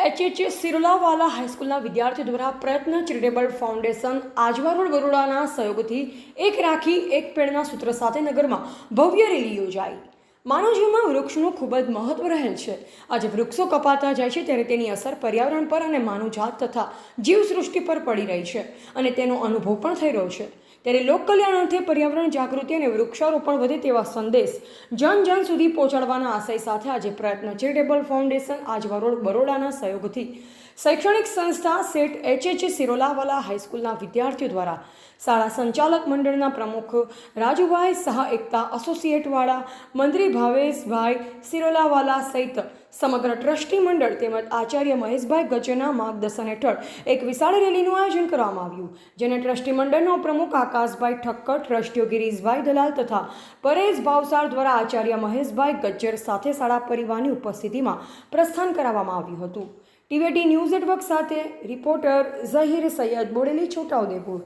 HH Sirolawala હાઈસ્કૂલના વિદ્યાર્થીઓ દ્વારા પ્રયત્ન ચેરિટેબલ ફાઉન્ડેશન આજવા રોડ બરોડાના સહયોગથી એક રાખી એક પેડના સૂત્ર સાથે નગરમાં ભવ્ય રેલી યોજાઈ। માનવ જીવનમાં વૃક્ષનું ખૂબ જ મહત્વ રહેલ છે। આજે વૃક્ષો કપાતા જાય છે ત્યારે તેની અસર પર્યાવરણ પર અને માનવજાત તથા જીવસૃષ્ટિ પર પડી રહી છે અને તેનો અનુભવ પણ થઈ રહ્યો છે। ત્યારે લોક કલ્યાણ અર્થે પર્યાવરણ જાગૃતિ અને વૃક્ષારોપણ વધે તેવા સંદેશ જન જન સુધી પહોંચાડવાના આશય સાથે આજે પ્રયત્ન ચેરિટેબલ ફાઉન્ડેશન આજવા રોડ બરોડાના સહયોગથી શૈક્ષણિક સંસ્થા સેટ એચએચ સિરોલાવાલા હાઈસ્કૂલના વિદ્યાર્થીઓ દ્વારા શાળા સંચાલક મંડળના પ્રમુખ રાજુભાઈ શાહ, એકતા એસોસિએટવાળા મંત્રી ભાવેશભાઈ સિરોલાવાલા સહિત સમગ્ર ટ્રસ્ટી મંડળ તેમજ આચાર્ય મહેશભાઈ ગજ્જરના માર્ગદર્શન હેઠળ એક વિશાળ રેલીનું આયોજન કરવામાં આવ્યું, જેને ટ્રસ્ટી મંડળના પ્રમુખ આકાશભાઈ ઠક્કર, ટ્રસ્ટીઓ ગિરીશભાઈ દલાલ તથા પરેશ ભાવસાર દ્વારા આચાર્ય મહેશભાઈ ગજ્જર સાથે શાળા પરિવારની ઉપસ્થિતિમાં પ્રસ્થાન કરાવવામાં આવ્યું હતું। ટીવીટી ન્યૂઝ નેટવર્ક સાથે રિપોર્ટર ઝહીર સૈયદ, બોડેલી, છોટાઉદેપુર।